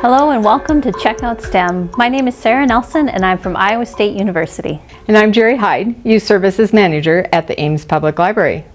Hello and welcome to Check Out STEM. My name is Sarah Nelson and I'm from Iowa State University. And I'm Jerry Hyde, Youth Services Manager at the Ames Public Library.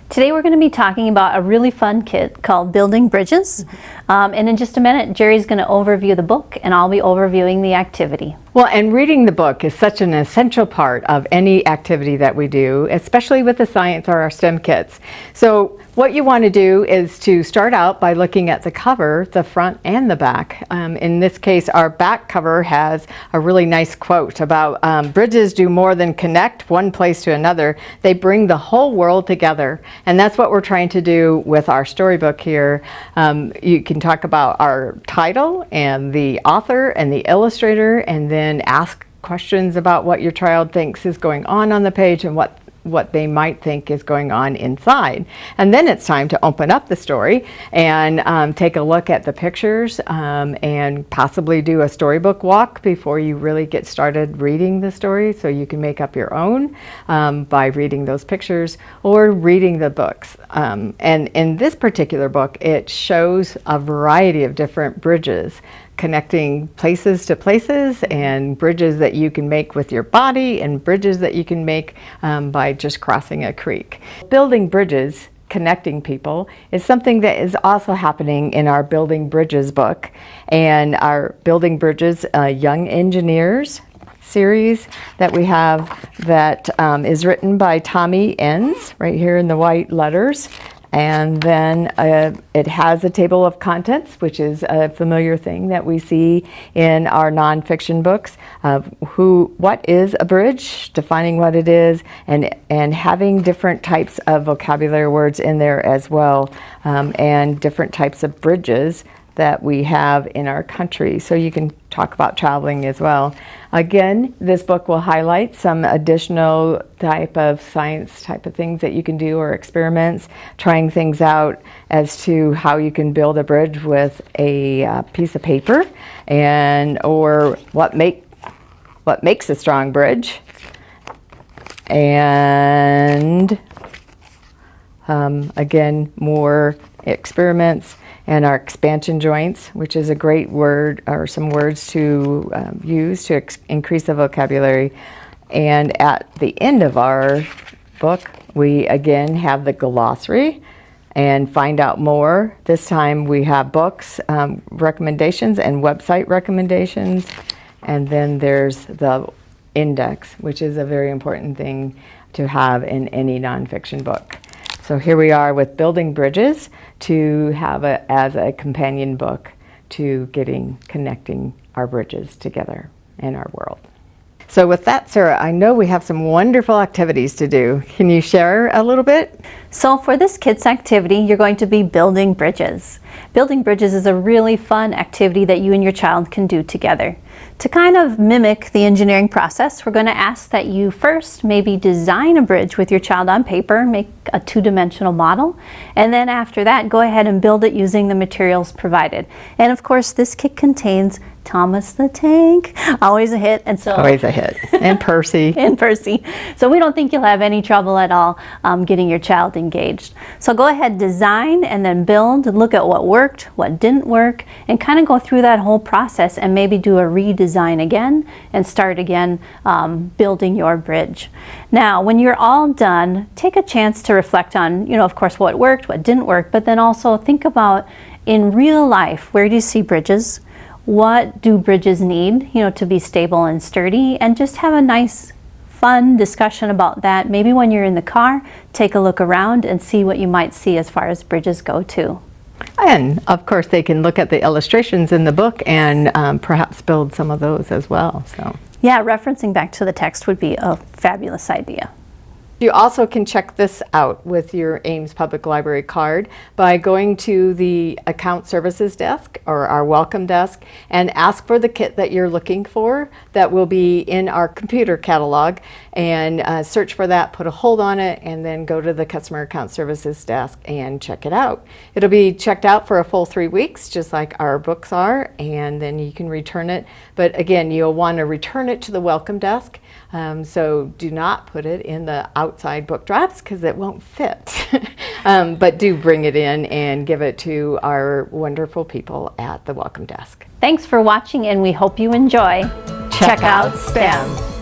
Today we're going to be talking about a really fun kit called Building Bridges. And in just a minute, Jerry's going to overview the book and I'll be overviewing the activity. Well, and reading the book is such an essential part of any activity that we do, especially with the science or our STEM kits. So what you want to do is to start out by looking at the cover, the front and the back. In this case, our back cover has a really nice quote about bridges do more than connect one place to another. They bring the whole world together. And that's what we're trying to do with our storybook here. You can talk about our title and the author and the illustrator, and then ask questions about what your child thinks is going on the page and what they might think is going on inside. And then it's time to open up the story and take a look at the pictures and possibly do a storybook walk before you really get started reading the story, so you can make up your own by reading those pictures or reading the books. And in this particular book, it shows a variety of different bridges connecting places to places, and bridges that you can make with your body, and bridges that you can make by just crossing a creek. Building bridges, connecting people, is something that is also happening in our Building Bridges book. And our Building Bridges Young Engineers series that we have that is written by Tommy Enns, right here in the white letters. And then it has a table of contents, which is a familiar thing that we see in our nonfiction books. What is a bridge, defining what it is, and having different types of vocabulary words in there as well, and different types of bridges that we have in our country. So you can talk about traveling as well. Again, this book will highlight some additional type of science type of things that you can do, or experiments, trying things out as to how you can build a bridge with a piece of paper, or what makes a strong bridge, and again, more experiments, and our expansion joints, which is a great word, or some words to use to increase the vocabulary. And at the end of our book, we again have the glossary and find out more. This time we have books, recommendations, and website recommendations. And then there's the index, which is a very important thing to have in any nonfiction book. So here we are with Building Bridges to have as a companion book to connecting our bridges together in our world. So with that, Sarah, I know we have some wonderful activities to do. Can you share a little bit? So for this kids activity, you're going to be building bridges. Building bridges is a really fun activity that you and your child can do together. To kind of mimic the engineering process, we're going to ask that you first maybe design a bridge with your child on paper, make a two-dimensional model, and then after that, go ahead and build it using the materials provided. And of course, this kit contains Thomas the Tank, always a hit, and so always a hit, and Percy. And Percy. So we don't think you'll have any trouble at all getting your child engaged. So go ahead, design, and then build, and look at what worked, what didn't work, and kind of go through that whole process and maybe do a redesign again and start again building your bridge. Now, when you're all done, take a chance to reflect on, of course, what worked, what didn't work, but then also think about, in real life, where do you see bridges? What do bridges need, to be stable and sturdy? And just have a nice, fun discussion about that. Maybe when you're in the car, take a look around and see what you might see as far as bridges go too. And of course, they can look at the illustrations in the book and perhaps build some of those as well. So yeah, referencing back to the text would be a fabulous idea. You also can check this out with your Ames Public Library card by going to the Account Services desk or our Welcome desk and ask for the kit that you're looking for that will be in our computer catalog, and search for that, put a hold on it, and then go to the Customer Account Services desk and check it out. It'll be checked out for a full 3 weeks, just like our books are, and then you can return it. But again, you'll want to return it to the Welcome desk. So do not put it in the outside book drops because it won't fit. But do bring it in and give it to our wonderful people at the welcome desk. Thanks for watching, and we hope you enjoy. Check out STEM.